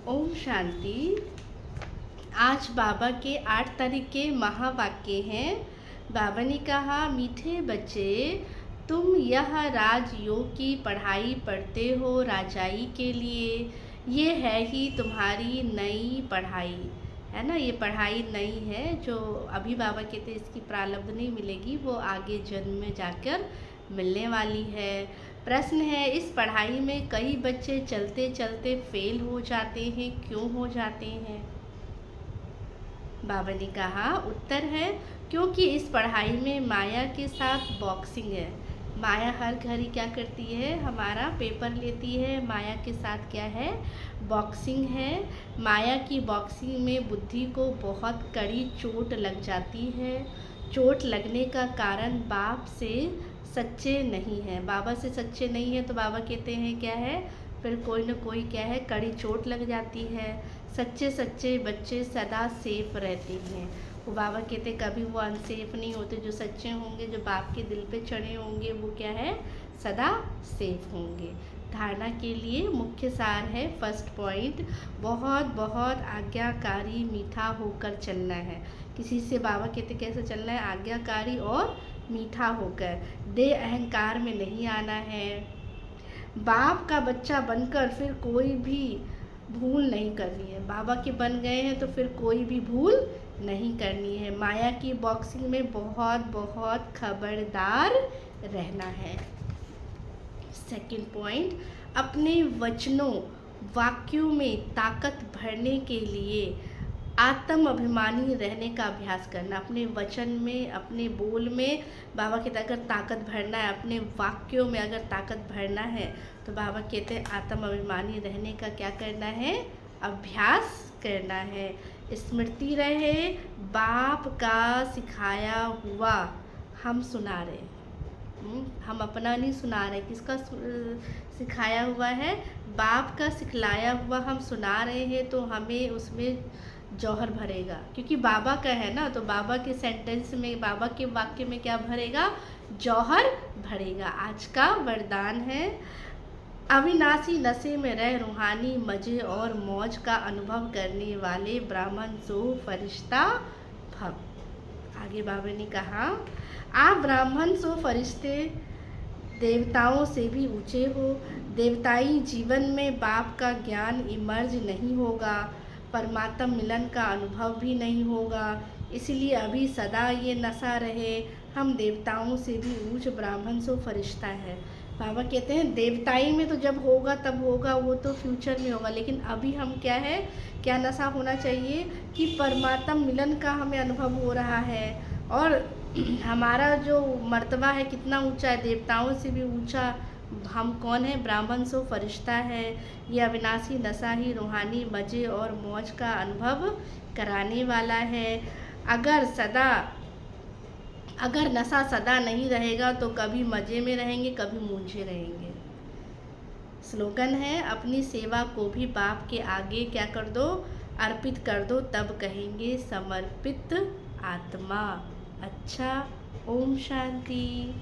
ओम शांति। आज बाबा के 8 तारीख के महावाक्य हैं। बाबा ने कहा, मीठे बच्चे, तुम यह राजयोग की पढ़ाई पढ़ते हो राजाई के लिए। ये है ही तुम्हारी नई पढ़ाई, है ना। ये पढ़ाई नई है जो अभी बाबा कहते इसकी प्रारब्ध नहीं मिलेगी, वो आगे जन्म में जाकर मिलने वाली है। प्रश्न है, इस पढ़ाई में कई बच्चे चलते चलते फेल हो जाते हैं, क्यों हो जाते हैं? बाबा ने कहा, उत्तर है क्योंकि इस पढ़ाई में माया के साथ बॉक्सिंग है। माया हर घड़ी क्या करती है, हमारा पेपर लेती है। माया के साथ क्या है, बॉक्सिंग है। माया की बॉक्सिंग में बुद्धि को बहुत कड़ी चोट लग जाती है। चोट लगने का कारण बाप से सच्चे नहीं हैं। बाबा से सच्चे नहीं है तो बाबा कहते हैं क्या है, फिर कोई ना कोई क्या है, कड़ी चोट लग जाती है। सच्चे सच्चे बच्चे सदा सेफ रहते हैं। वो बाबा कहते कभी वो अनसेफ नहीं होते। जो सच्चे होंगे, जो बाप के दिल पे चढ़े होंगे, वो क्या है, सदा सेफ होंगे। धारणा के लिए मुख्य सार है, फर्स्ट पॉइंट, बहुत बहुत आज्ञाकारी मीठा होकर चलना है। किसी से बाबा कहते कैसे चलना है, आज्ञाकारी और मीठा होकर। देह अहंकार में नहीं आना है। बाप का बच्चा बनकर फिर कोई भी भूल नहीं करनी है। बाबा के बन गए हैं तो फिर कोई भी भूल नहीं करनी है। माया की बॉक्सिंग में बहुत बहुत खबरदार रहना है। सेकंड पॉइंट, अपने वचनों वाक्यों में ताकत भरने के लिए आत्म अभिमानी रहने का अभ्यास करना। अपने वचन में, अपने बोल में बाबा कहते अगर ताकत भरना है, अपने वाक्यों में अगर ताकत भरना है तो बाबा कहते हैं आत्म अभिमानी रहने का क्या करना है, अभ्यास करना है। स्मृति रहे, बाप का सिखाया हुआ हम सुना रहे। हम अपना नहीं सुना रहे, किसका सिखाया हुआ है, बाप का सिखलाया हुआ हम सुना रहे हैं। तो हमें उसमें जौहर भरेगा, क्योंकि बाबा का है ना। तो बाबा के सेंटेंस में, बाबा के वाक्य में क्या भरेगा, जौहर भरेगा। आज का वरदान है, अविनाशी नशे में रह रूहानी मजे और मौज का अनुभव करने वाले ब्राह्मण सो फरिश्ता भव। आगे बाबा ने कहा, आप ब्राह्मण सो फरिश्ते देवताओं से भी ऊंचे हो। देवताई जीवन में बाप का ज्ञान इमर्ज नहीं होगा, परमात्म मिलन का अनुभव भी नहीं होगा। इसलिए अभी सदा ये नशा रहे, हम देवताओं से भी ऊंच ब्राह्मण सो फरिश्ता है। बाबा कहते हैं देवताई में तो जब होगा तब होगा, वो तो फ्यूचर में होगा। लेकिन अभी हम क्या है, क्या नशा होना चाहिए कि परमात्म मिलन का हमें अनुभव हो रहा है। और हमारा जो मर्तबा है कितना ऊंचा है, देवताओं से भी ऊंचा। हम कौन है, ब्राह्मण सो फरिश्ता है। ये अविनाशी नशा ही रूहानी मज़े और मौज का अनुभव कराने वाला है। अगर नशा सदा नहीं रहेगा तो कभी मज़े में रहेंगे, कभी मूंझे रहेंगे। स्लोगन है, अपनी सेवा को भी बाप के आगे क्या कर दो, अर्पित कर दो, तब कहेंगे समर्पित आत्मा। अच्छा, ओम शांति।